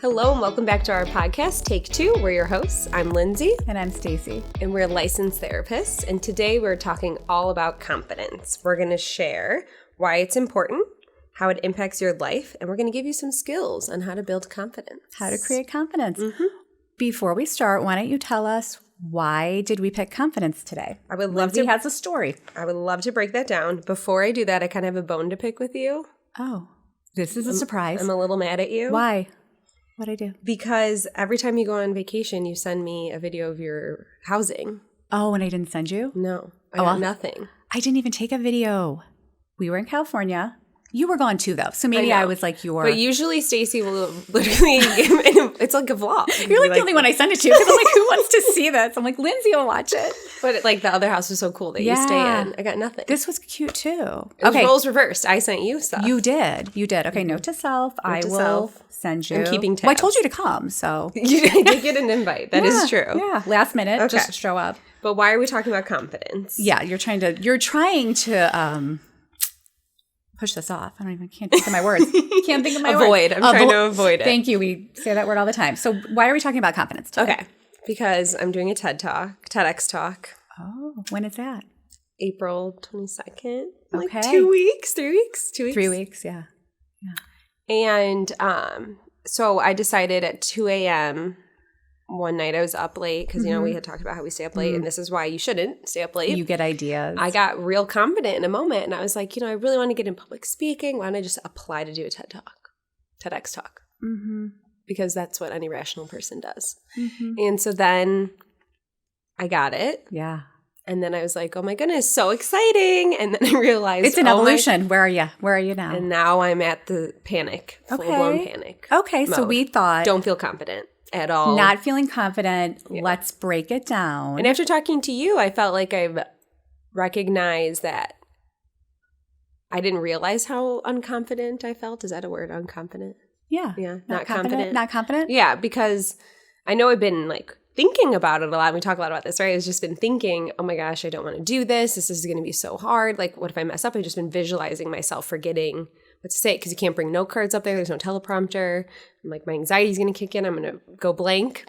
Hello and welcome back to our podcast, Take Two. We're your hosts. I'm Lindsay. And I'm Stacy. And we're licensed therapists. And today we're talking all about confidence. We're going to share why it's important, how it impacts your life, and we're going to give you some skills on how to build confidence. How to create confidence. Mm-hmm. Before we start, why don't you tell us why did we pick confidence today? Lindsay has a story. I would love to break that down. Before I do that, I kind of have a bone to pick with you. Oh, this is a surprise. I'm a little mad at you. Why? What'd I do? Because every time you go on vacation, you send me a video of your housing. Oh, and I didn't send you? No, I got nothing. I didn't even take a video. We were in California. You were gone too, though. So maybe I was like your... But usually Stacy will literally... it's like a vlog. You're like the only one I send it to because I'm like, who wants to see this? I'm like, Lindsay will watch it. But like the other house was so cool that you stay in. I got nothing. This was cute too. It was roles reversed. I sent you stuff. You did. Okay, note to self. I will send you. I'm keeping tabs. Well, I told you to come, so... You did get an invite. That is true. Yeah, last minute, just show up. But why are we talking about confidence? Yeah, you're trying to push this off. Can't think of my words. Can't think of my words. I'm trying to avoid it. Thank you. We say that word all the time. So why are we talking about confidence today? Okay. Because I'm doing a TEDx Talk. Oh, when is that? April 22nd. Okay. Like 2 weeks, 3 weeks, 2 weeks. 3 weeks, yeah. And so I decided at 2 a.m. one night, I was up late because, we had talked about how we stay up late, and this is why you shouldn't stay up late. You get ideas. I got real confident in a moment, and I was like, I really want to get in public speaking. Why don't I just apply to do a TEDx Talk? Mm-hmm. Because that's what any rational person does. Mm-hmm. And so then I got it. Yeah. And then I was like, oh my goodness, so exciting. And then I realized it's an evolution. Where are you? Where are you now? And now I'm at the full-blown panic. Okay, mode. So we thought... Don't feel confident at all. Not feeling confident. Yeah. Let's break it down. And after talking to you, I felt like I've recognized that I didn't realize how unconfident I felt. Is that a word, unconfident? Yeah. Yeah, not confident. Not confident? Yeah, because I know I've been thinking about it a lot. We talk a lot about this, right? I've just been thinking, oh my gosh, I don't want to do this. This is going to be so hard. What if I mess up? I've just been visualizing myself forgetting what to say because you can't bring note cards up there. There's no teleprompter. I'm like, my anxiety is going to kick in. I'm going to go blank.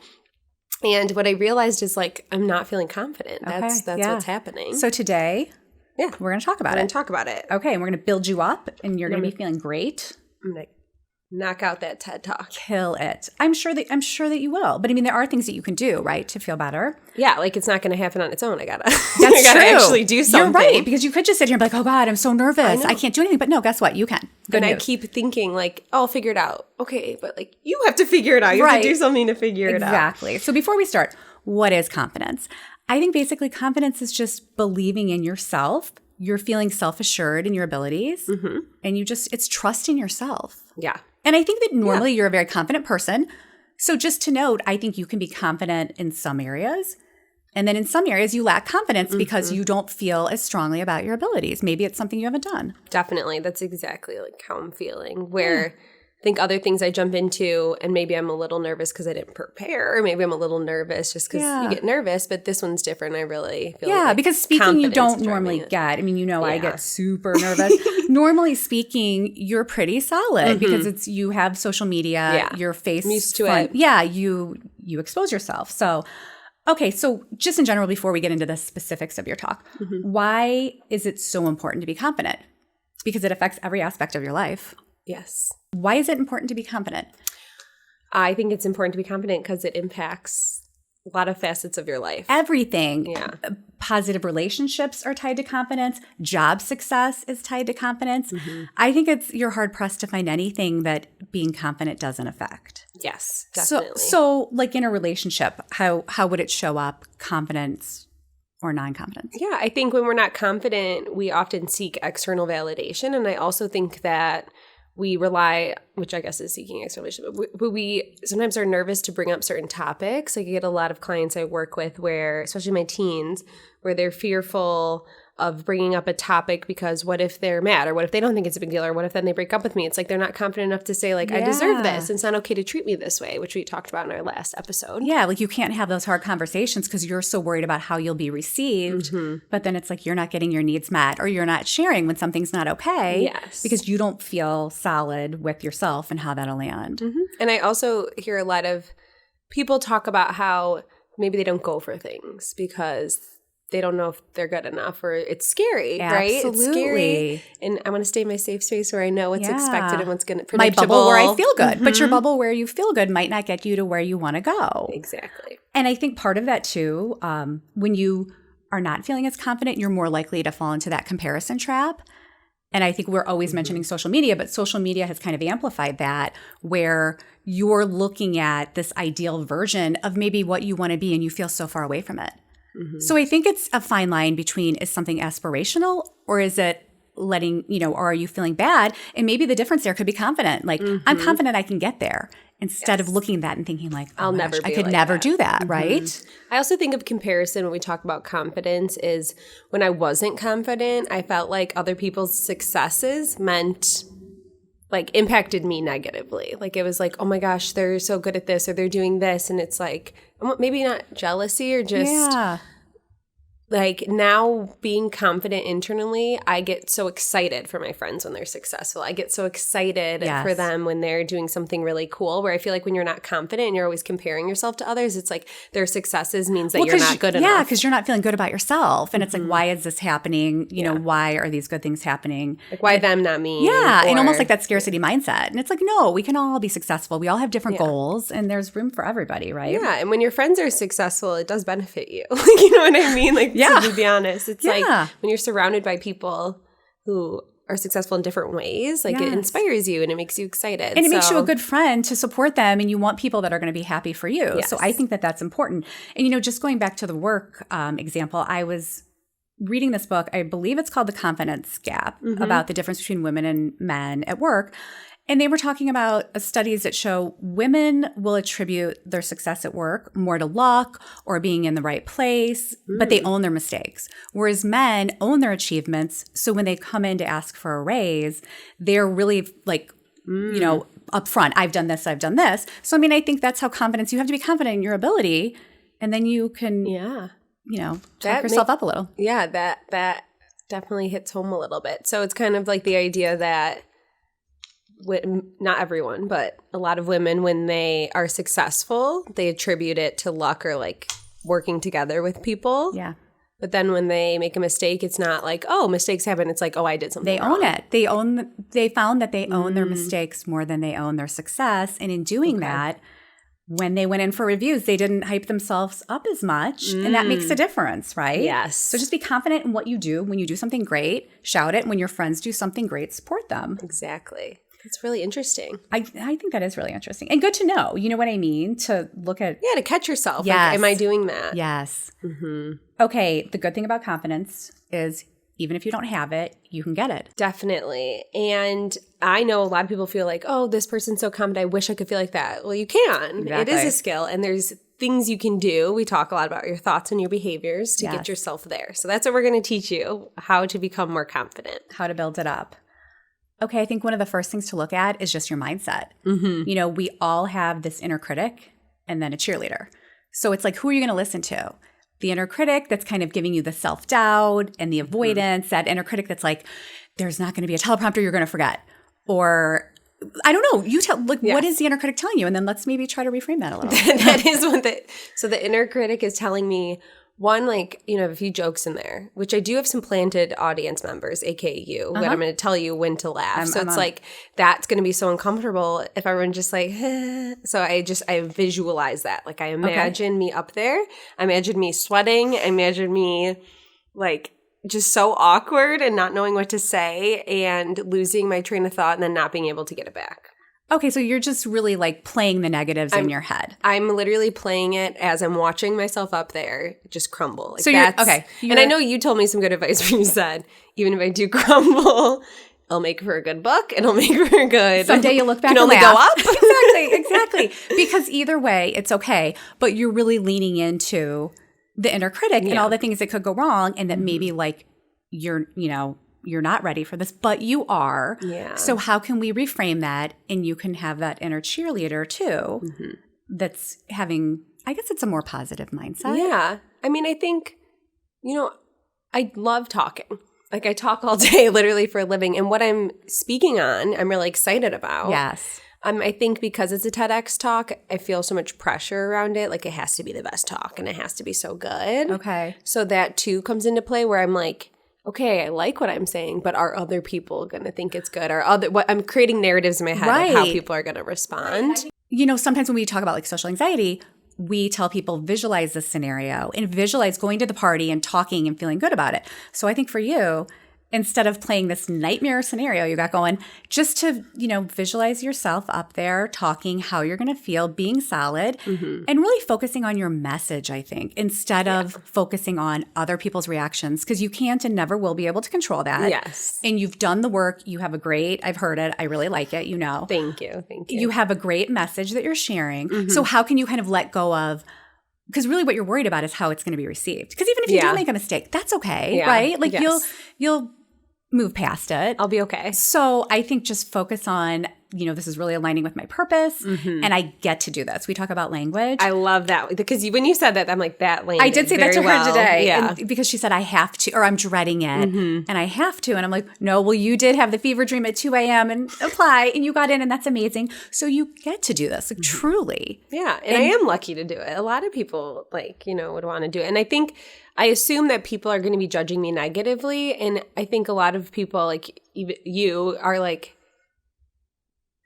And what I realized is I'm not feeling confident. That's what's happening. So today, we're going to talk about it. We're going to talk about it. Okay, and we're going to build you up and you're going to be feeling great. I'm going to knock out that TED Talk. Kill it. I'm sure that you will. But there are things that you can do, right, to feel better. Yeah, it's not going to happen on its own. I gotta actually do something. You're right, because you could just sit here and be like, oh God, I'm so nervous. I can't do anything. But no, guess what? You can. Good news. I keep thinking oh, I'll figure it out. Okay, but you have to figure it out. You have to do something to figure it out. Exactly. So before we start, what is confidence? I think basically confidence is just believing in yourself. You're feeling self-assured in your abilities. Mm-hmm. And it's trusting yourself. Yeah. And I think that normally you're a very confident person. So just to note, I think you can be confident in some areas. And then in some areas you lack confidence because you don't feel as strongly about your abilities. Maybe it's something you haven't done. Definitely. That's exactly how I'm feeling. Where I think other things I jump into and maybe I'm a little nervous because I didn't prepare. Or maybe I'm a little nervous just because you get nervous. But this one's different. I really feel because speaking you don't normally get. I get super nervous. Normally speaking, you're pretty solid because you have social media, your face. I'm used to it. Yeah, you expose yourself. So, okay, so just in general, before we get into the specifics of your talk, why is it so important to be confident? Because it affects every aspect of your life. Yes. Why is it important to be confident? I think it's important to be confident because it impacts a lot of facets of your life. Everything. Yeah. Positive relationships are tied to confidence. Job success is tied to confidence. Mm-hmm. I think you're hard pressed to find anything that being confident doesn't affect. Yes, definitely. So in a relationship, how would it show up, confidence or non-confidence? Yeah, I think when we're not confident, we often seek external validation. And I also think that we rely, which I guess is seeking external validation, but we sometimes are nervous to bring up certain topics. I get a lot of clients I work with where, especially my teens, where they're fearful of bringing up a topic because what if they're mad, or what if they don't think it's a big deal, or what if then they break up with me? It's like they're not confident enough to say like, I deserve this. It's not okay to treat me this way, which we talked about in our last episode. Yeah, like you can't have those hard conversations because you're so worried about how you'll be received. But then it's like you're not getting your needs met, or you're not sharing when something's not okay. Yes. Because you don't feel solid with yourself and how that'll land. And I also hear a lot of people talk about how maybe they don't go for things because they don't know if they're good enough, or it's scary, right? It's scary. And I want to stay in my safe space where I know what's expected and what's going to predictable. My bubble where I feel good. But your bubble where you feel good might not get you to where you want to go. Exactly. And I think part of that too, when you are not feeling as confident, you're more likely to fall into that comparison trap. And I think we're always mentioning social media, but social media has kind of amplified that, where you're looking at this ideal version of maybe what you want to be and you feel so far away from it. So I think it's a fine line between, is something aspirational, or is it letting, or are you feeling bad? And maybe the difference there could be confident. Like, I'm confident I can get there, instead of looking at that and thinking like, oh, I could never do that, right? I also think of comparison when we talk about confidence is when I wasn't confident, I felt like other people's successes impacted me negatively. Like it was like, oh my gosh, they're so good at this, or they're doing this. And it's like, maybe not jealousy, or just like now being confident internally, I get so excited for my friends when they're successful. I get so excited for them when they're doing something really cool, where I feel like when you're not confident and you're always comparing yourself to others, it's like their successes means that you're not good enough. Yeah, because you're not feeling good about yourself. And it's like, why is this happening? Why are these good things happening? Like, why them, not me? Yeah, and almost like that scarcity mindset. And it's like, no, we can all be successful. We all have different goals, and there's room for everybody, right? Yeah, and when your friends are successful, it does benefit you. You know what I mean? Like, to be honest, it's like when you're surrounded by people who are successful in different ways, like it inspires you and it makes you excited. And it makes you a good friend to support them, and you want people that are going to be happy for you. So I think that that's important. And, just going back to the work example, I was reading this book, I believe it's called The Confidence Gap, about the difference between women and men at work. And they were talking about studies that show women will attribute their success at work more to luck or being in the right place, but they own their mistakes. Whereas men own their achievements. So when they come in to ask for a raise, they're really like, upfront, I've done this, I've done this. So, I think that's how confidence, you have to be confident in your ability, and then you can, talk yourself up a little. Yeah, that definitely hits home a little bit. So it's kind of like the idea that not everyone, but a lot of women, when they are successful, they attribute it to luck or like working together with people. Yeah. But then when they make a mistake, it's not like, oh, mistakes happen. It's like, oh, I did something wrong. They own it. They found that they own their mistakes more than they own their success. And in doing that, when they went in for reviews, they didn't hype themselves up as much. And that makes a difference, right? Yes. So just be confident in what you do. When you do something great, shout it. When your friends do something great, support them. Exactly. It's really interesting. I think that is really interesting. And good to know. You know what I mean? To look at. Yeah, to catch yourself. Yes. Like, am I doing that? Yes. Okay, the good thing about confidence is even if you don't have it, you can get it. Definitely. And I know a lot of people feel like, oh, this person's so confident, I wish I could feel like that. Well, you can. Exactly. It is a skill, and there's things you can do. We talk a lot about your thoughts and your behaviors to get yourself there. So that's what we're going to teach you, how to become more confident. How to build it up. Okay, I think one of the first things to look at is just your mindset. We all have this inner critic and then a cheerleader. So it's like, who are you going to listen to? The inner critic that's kind of giving you the self-doubt and the avoidance, that inner critic that's like, there's not going to be a teleprompter you're going to forget. Or, I don't know, you tell, what is the inner critic telling you? And then let's maybe try to reframe that a little. That is one that, so the inner critic is telling me, one, like, I have a few jokes in there, which I do have some planted audience members, aka you, but I'm going to tell you when to laugh. Like, that's going to be so uncomfortable if everyone just like, so I visualize that. Like, I imagine me up there. I imagine me sweating. I imagine me like just so awkward and not knowing what to say and losing my train of thought and then not being able to get it back. Okay, so you're just really like playing the negatives in your head. I'm literally playing it as I'm watching myself up there just crumble. Like, so and I know you told me some good advice where you said, even if I do crumble, it'll make for a good book. It'll make for a good. Someday you'll look back and only laugh. Go up. Exactly. Because either way, it's okay. But you're really leaning into the inner critic and all the things that could go wrong, and that maybe like you're not ready for this, but you are. Yeah. So how can we reframe that? And you can have that inner cheerleader too, that's having, I guess it's a more positive mindset. Yeah. I mean, I think, I love talking. Like I talk all day literally for a living. And what I'm speaking on, I'm really excited about. Yes. I think because it's a TEDx talk, I feel so much pressure around it. Like it has to be the best talk and it has to be so good. Okay. So that too comes into play where I'm like, okay, I like what I'm saying, but are other people going to think it's good? I'm creating narratives in my head of how people are going to respond. Sometimes when we talk about like social anxiety, we tell people visualize this scenario and visualize going to the party and talking and feeling good about it. So I think for you, instead of playing this nightmare scenario you got going, just to, visualize yourself up there talking how you're going to feel, being solid, and really focusing on your message, I think, instead of focusing on other people's reactions, because you can't and never will be able to control that. Yes. And you've done the work. You have I've heard it. I really like it, Thank you. You have a great message that you're sharing. So how can you kind of let go of, because really what you're worried about is how it's going to be received. Because even if you do make a mistake, that's okay, right? Like you'll move past it. I'll be okay. So I think just focus on, this is really aligning with my purpose and I get to do this. We talk about language. I love that because when you said that, I'm like, that landed I did say that to her today. Yeah. And because she said, I have to, or I'm dreading it and I have to. And I'm like, no, well, you did have the fever dream at 2 a.m. and apply and you got in and that's amazing. So you get to do this, like truly. Yeah. And I am lucky to do it. A lot of people would want to do it. And I assume that people are going to be judging me negatively. And I think a lot of people like even you are like,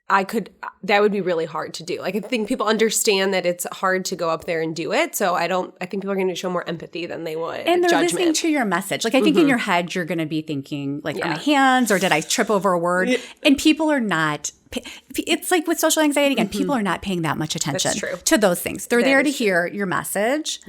that would be really hard to do. Like, I think people understand that it's hard to go up there and do it. So I think people are going to show more empathy than they would. And they're judgment. listening to your message. Like, I think in your head, you're going to be thinking, like, are my hands or did I trip over a word? Yeah. And people are not. It's like with social anxiety again, people are not paying that much attention to those things. They're there to hear your message.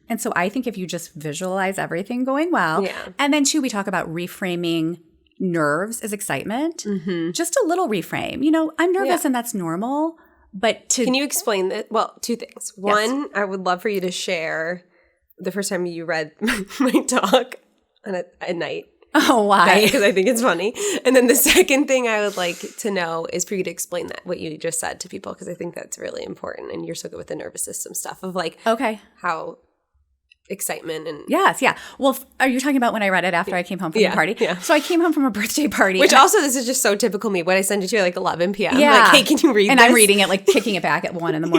And so I think if you just visualize everything going well, and then too, we talk about reframing nerves as excitement, just a little reframe. I'm nervous and that's normal, but can you explain that? Well, two things. One, I would love for you to share the first time you read my talk at night. Oh, why? Because I think it's funny. And then the second thing I would like to know is for you to explain what you just said to people, because I think that's really important. And you're so good with the nervous system stuff of how excitement and yes. Well, are you talking about when I read it after I came home from the party? Yeah. So I came home from a birthday party, which also this is just so typical me. When I send it to you at 11 p.m. Yeah. Like, hey, can you read? And this? I'm reading it kicking it back at 1 a.m.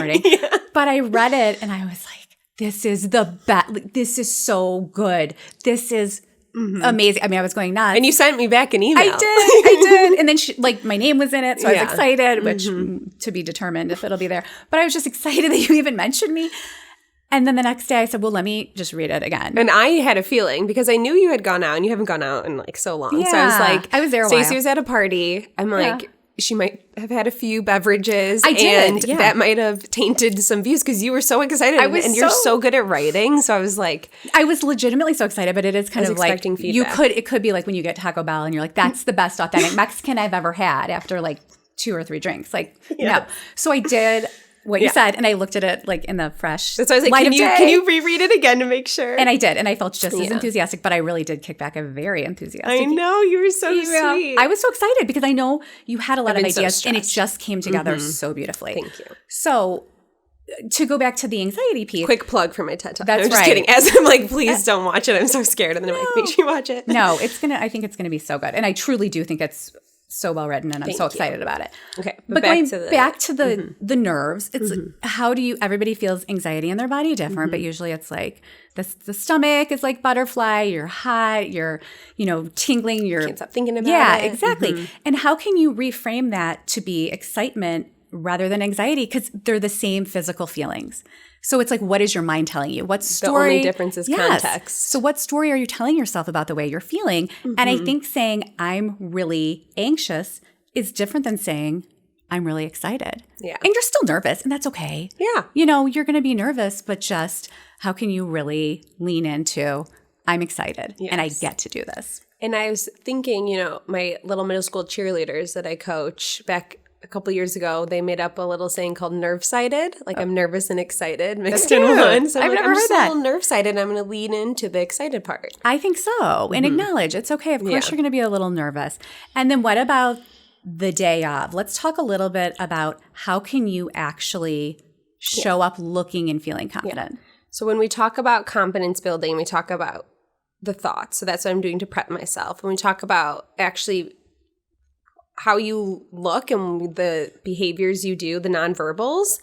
But I read it and I was like, this is the best. This is so good. This is amazing. I mean, I was going nuts. And you sent me back an email. I did. And then my name was in it. So I was excited, which to be determined if it'll be there. But I was just excited that you even mentioned me. And then the next day I said, well, let me just read it again. And I had a feeling because I knew you had gone out and you haven't gone out in so long. Yeah. So I was like, I was there a while. Stacey was at a party. I'm like, she might have had a few beverages. I did. And that might have tainted some views because you were so excited. You're so good at writing. So I was like. I was legitimately so excited, but it is kind of like. Feedback. It could be like when you get Taco Bell and you're like, that's the best authentic Mexican I've ever had after 2 or 3 drinks. No. So I did what you said, and I looked at it in the fresh light of day. So I was like, can you reread it again to make sure? And I did, and I felt just as enthusiastic, but I really did kick back a very enthusiastic. I know, you were so sweet. I was so excited because I know you had a lot of ideas, and it just came together so beautifully. Thank you. So to go back to the anxiety piece. Quick plug for my TED Talk. That's I'm just kidding. As I'm like, please don't watch it. I'm so scared. And then I'm like, make sure you watch it. No, I think it's going to be so good. And I truly do think it's so well written, and I'm so excited about it. Okay. But going back to the nerves, it's how do you, everybody feels anxiety in their body different, but usually it's the stomach is like butterfly, you're hot, you're, tingling, you're. Can't stop thinking about it. Yeah, exactly. And how can you reframe that to be excitement rather than anxiety? Because they're the same physical feelings. So it's what is your mind telling you? What story? The only difference is context. So what story are you telling yourself about the way you're feeling? And I think saying I'm really anxious is different than saying I'm really excited. Yeah. And you're still nervous, and that's okay. Yeah. You're going to be nervous, but just how can you really lean into I'm excited and I get to do this? And I was thinking, my little middle school cheerleaders that I coach back a couple years ago, they made up a little saying called nerve-sighted. Like I'm nervous and excited mixed That's in cute. one. So I've I'm never I'm heard just that. a little nerve-sighted and I'm going to lean into the excited part. I think so. And acknowledge it's okay. Of course, you're going to be a little nervous. And then what about the day of? Let's talk a little bit about how can you actually show up looking and feeling confident. So when we talk about confidence building, we talk about the thoughts. So that's what I'm doing to prep myself. When we talk about actually how you look and the behaviors you do, the nonverbals,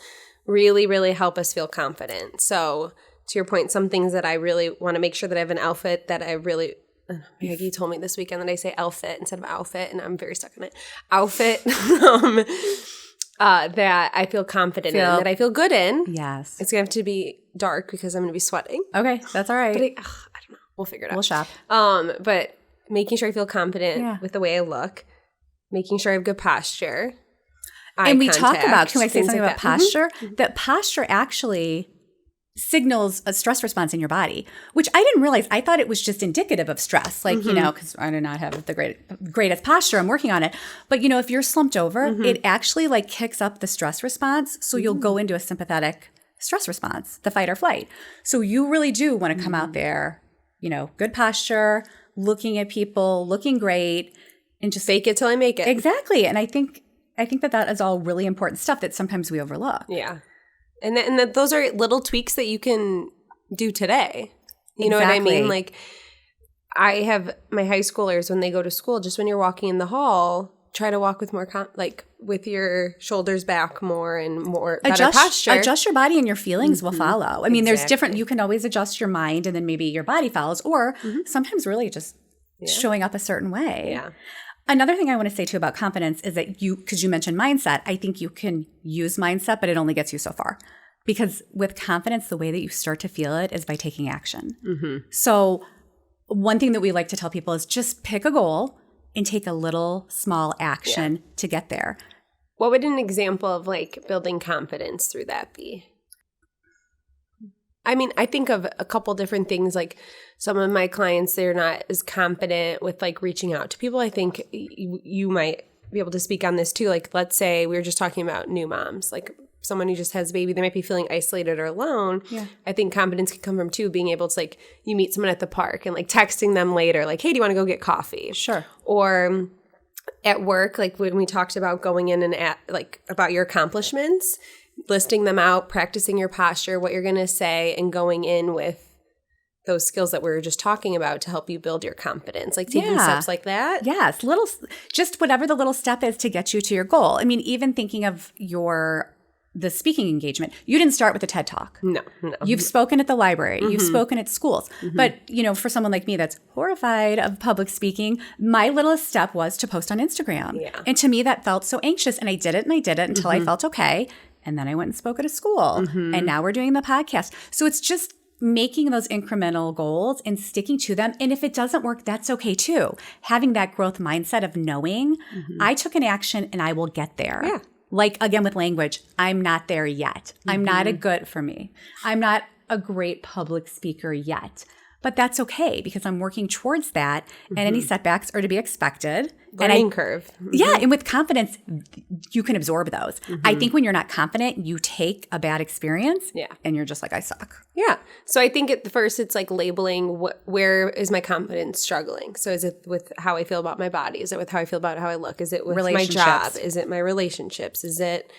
really, really help us feel confident. So to your point, some things that I really want to make sure that I have an outfit that I really – Maggie told me this weekend that I say outfit instead of outfit, and I'm very stuck on it. Outfit that I feel confident in, that I feel good in. Yes. It's going to have to be dark because I'm going to be sweating. Okay, that's all right. But I don't know. We'll figure it out. We'll shop. But making sure I feel confident with the way I look, making sure I have good posture. And we talk about, can I say something like about posture? That posture actually signals a stress response in your body, which I didn't realize. I thought it was just indicative of stress, like, you know, because I do not have the greatest posture. I'm working on it. But, you know, if you're slumped over, it actually like kicks up the stress response. So you'll go into a sympathetic stress response, the fight or flight. So you really do want to come out there, you know, good posture, looking at people, looking great, and just fake it till I make it. Exactly. And I think that is all really important stuff that sometimes we overlook. Yeah. And those are little tweaks that you can do today. You know what I mean? Like, I have my high schoolers, when they go to school, just when you're walking in the hall, try to walk with more, with your shoulders back more and more better posture. Adjust your body and your feelings will follow. I mean, there's different, you can always adjust your mind and then maybe your body follows, or sometimes really just showing up a certain way. Yeah. Another thing I want to say too about confidence is that because you mentioned mindset, I think you can use mindset, but it only gets you so far. Because with confidence, the way that you start to feel it is by taking action. So one thing that we like to tell people is just pick a goal and take a little small action to get there. What would an example of like building confidence through that be? I mean, I think of a couple different things. Like some of my clients, they're not as confident with like reaching out to people. I think you might be able to speak on this too. Like, let's say we were just talking about new moms, like someone who just has a baby, they might be feeling isolated or alone. Yeah. I think confidence can come from too, being able to like, you meet someone at the park and like texting them later, like, hey, do you want to go get coffee? Sure. Or at work, like when we talked about going in and like about your accomplishments, listing them out, practicing your posture, what you're going to say, and going in with those skills that we were just talking about to help you build your confidence, like taking steps like that. Yes, just whatever the little step is to get you to your goal. I mean, even thinking of the speaking engagement, you didn't start with a TED Talk. No. You've spoken at the library. You've spoken at schools. But, you know, for someone like me that's horrified of public speaking, my little step was to post on Instagram. Yeah. And to me, that felt so anxious. And I did it until I felt okay. And then I went and spoke at a school. And now we're doing the podcast. So it's just making those incremental goals and sticking to them. And if it doesn't work, that's okay too. Having that growth mindset of knowing I took an action and I will get there. Yeah. Like, again, with language, I'm not there yet. I'm not a good for me. I'm not a great public speaker yet. But that's okay because I'm working towards that. And any setbacks are to be expected. Learning curve. Yeah. And with confidence, you can absorb those. I think when you're not confident, you take a bad experience and you're just like, I suck. Yeah. So I think at first it's like labeling where is my confidence struggling? So is it with how I feel about my body? Is it with how I feel about how I look? Is it with my job? Is it my relationships? Is it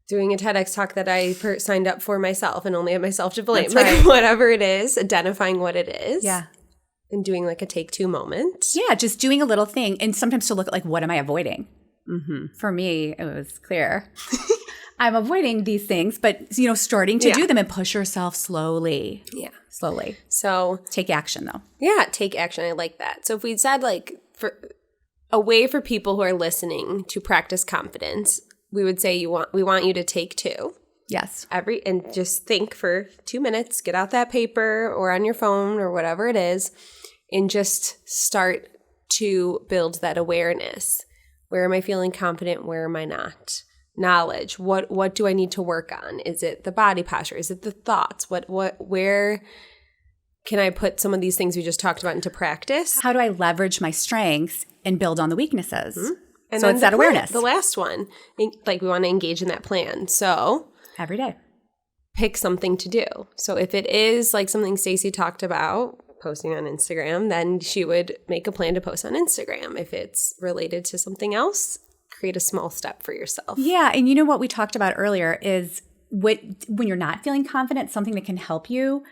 doing a TEDx talk that I signed up for myself and only have myself to blame? Like whatever it is, identifying what it is. Yeah. And doing like a take two moment. Yeah, just doing a little thing. And sometimes to look at like, what am I avoiding? For me, it was clear. I'm avoiding these things, but, you know, starting to do them and push yourself slowly. Yeah. Slowly. So take action though. Yeah, take action. I like that. So if we said like for a way for people who are listening to practice confidence, we would say we want you to take two. Yes. And just think for 2 minutes, get out that paper or on your phone or whatever it is, and just start to build that awareness. Where am I feeling confident? Where am I not? Knowledge. What do I need to work on? Is it the body posture? Is it the thoughts? Where can I put some of these things we just talked about into practice? How do I leverage my strengths and build on the weaknesses? And so it's that awareness. The last one, like we want to engage in that plan. So every day. Pick something to do. So if it is like something Stacy talked about, posting on Instagram, then she would make a plan to post on Instagram. If it's related to something else, create a small step for yourself. Yeah. And you know what we talked about earlier is when you're not feeling confident, something that can help you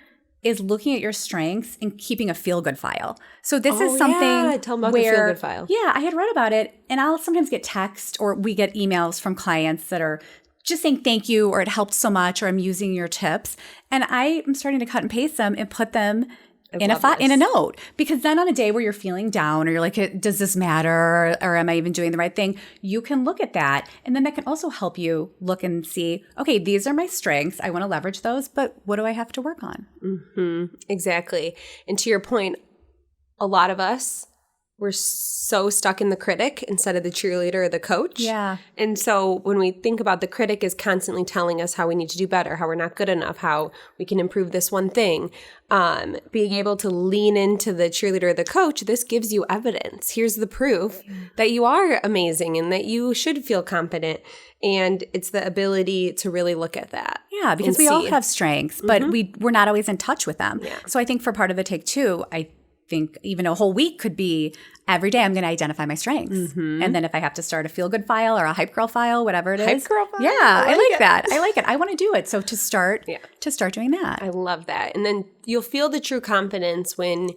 is looking at your strengths and keeping a feel-good file. So this is something tell them about where, the feel-good file. Yeah, I had read about it, and I'll sometimes get text or we get emails from clients that are just saying thank you, or it helped so much, or I'm using your tips. And I am starting to cut and paste them and put them in a note, because then on a day where you're feeling down or you're like, does this matter, or am I even doing the right thing? You can look at that, and then that can also help you look and see, okay, these are my strengths. I want to leverage those, but what do I have to work on? Mm-hmm. Exactly. And to your point, a lot of us, we're so stuck in the critic instead of the cheerleader or the coach. Yeah. And so when we think about the critic is constantly telling us how we need to do better, how we're not good enough, how we can improve this one thing, being able to lean into the cheerleader or the coach, this gives you evidence. Here's the proof that you are amazing and that you should feel confident. And it's the ability to really look at that. Yeah, because we all have strengths, but we're not always in touch with them. Yeah. So I think for part of the take two, I think even a whole week could be every day I'm going to identify my strengths. Mm-hmm. And then if I have to start a feel-good file or a hype girl file, whatever it is. Hype girl file? Yeah, I like that. I like it. I want to do it. So to start doing that. I love that. And then you'll feel the true confidence when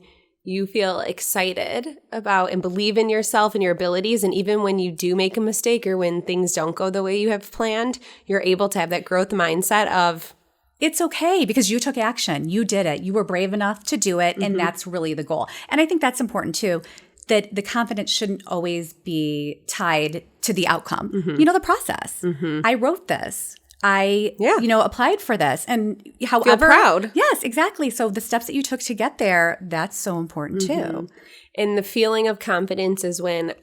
you feel excited about and believe in yourself and your abilities. And even when you do make a mistake or when things don't go the way you have planned, you're able to have that growth mindset of, it's okay because you took action. You did it. You were brave enough to do it. And that's really the goal. And I think that's important too, that the confidence shouldn't always be tied to the outcome. Mm-hmm. You know, the process. Mm-hmm. I wrote this. I, applied for this. And however. Feel proud. Yes, exactly. So the steps that you took to get there, that's so important too. And the feeling of confidence is when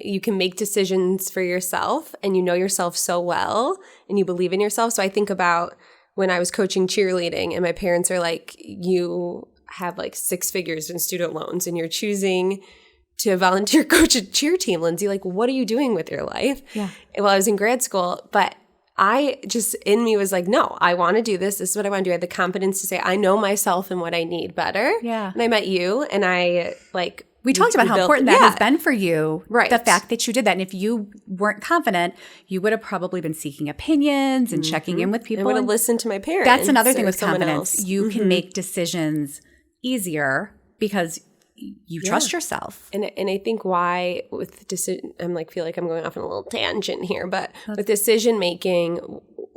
you can make decisions for yourself and you know yourself so well and you believe in yourself. So I think about when I was coaching cheerleading and my parents are like, you have like 6 figures in student loans and you're choosing to volunteer coach a cheer team, Lindsay. Like, what are you doing with your life? Yeah. Well, I was in grad school, but I just in me was like, no, I want to do this. This is what I want to do. I had the confidence to say, I know myself and what I need better. Yeah. And I met you and I like – we talked about how important that has been for you, right? The fact that you did that. And if you weren't confident, you would have probably been seeking opinions and checking in with people. I would have listened to my parents. That's another thing with confidence. You can make decisions easier because you trust yourself. And I think why with decision, I'm like, feel like I'm going off on a little tangent here, but with decision making,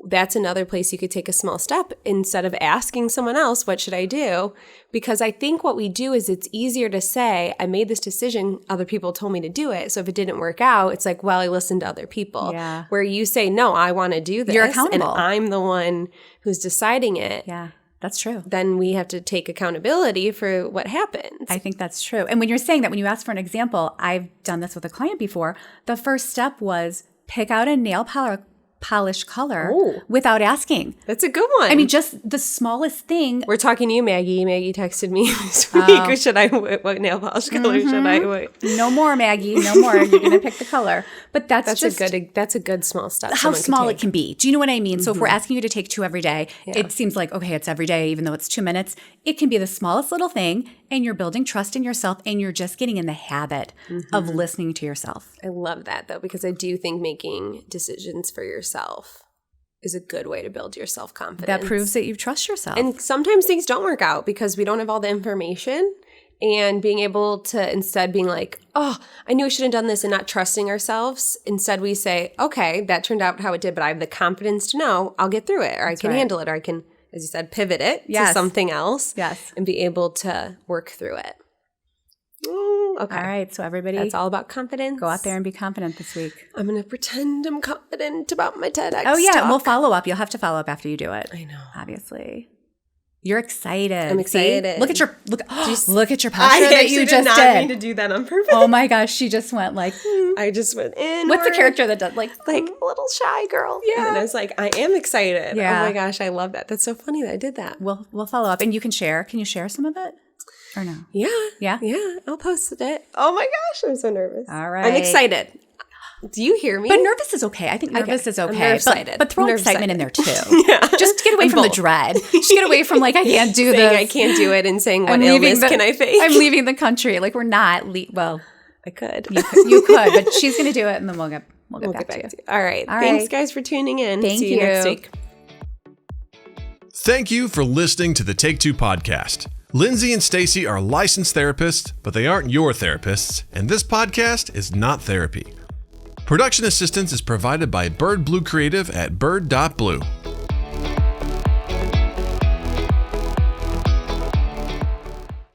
that's another place you could take a small step instead of asking someone else, what should I do? Because I think what we do is it's easier to say, I made this decision, other people told me to do it. So if it didn't work out, it's like, well, I listened to other people. Yeah. Where you say, no, I want to do this. You're accountable. And I'm the one who's deciding it. Yeah, that's true. Then we have to take accountability for what happens. I think that's true. And when you're saying that, when you ask for an example, I've done this with a client before. The first step was pick out a nail polish color without asking. That's a good one. I mean, just the smallest thing. We're talking to you, Maggie. Maggie texted me this week. What nail polish color should I wear? No more, Maggie. No more. You're going to pick the color. But that's a good small step. How small it can be. Do you know what I mean? So if we're asking you to take 2 every day, it seems like, okay, it's every day, even though it's 2 minutes. It can be the smallest little thing, and you're building trust in yourself, and you're just getting in the habit of listening to yourself. I love that, though, because I do think making decisions for yourself is a good way to build your self-confidence. That proves that you trust yourself. And sometimes things don't work out because we don't have all the information. And being able to instead being like, oh, I knew I should have done this, and not trusting ourselves. Instead, we say, okay, that turned out how it did, but I have the confidence to know I'll get through it, or I can handle it, or I can, as you said, pivot it to something else and be able to work through it. Okay. All right. So everybody. That's all about confidence. Go out there and be confident this week. I'm going to pretend I'm confident about my TEDx Oh, yeah. talk. We'll follow up. You'll have to follow up after you do it. I know. Obviously. You're excited. I'm excited. See? Look at your posture that you just did. I did not mean to do that on purpose. Oh my gosh, she just went like. I just went in. What's the character that does like a little shy girl? Yeah. And I was like, I am excited. Yeah. Oh my gosh, I love that. That's so funny that I did that. We'll follow up, and you can share. Can you share some of it? or no? Yeah. Yeah? Yeah. I'll post it. Oh my gosh. I'm so nervous. All right. I'm excited. Do you hear me? But nervous is okay. I think nervous is okay. I'm excited. But throw excitement in there too. Just get away from the dread. Just get away from I can't do this. I can't do it and saying what illness can I face? I'm leaving the country. We're not. I could. You could, but she's going to do it, and then we'll get back to you. All right. Thanks, guys, for tuning in. See you next week. Thank you for listening to the Take Two podcast. Lindsay and Stacy are licensed therapists, but they aren't your therapists, and this podcast is not therapy. Production assistance is provided by Bird Blue Creative at bird.blue.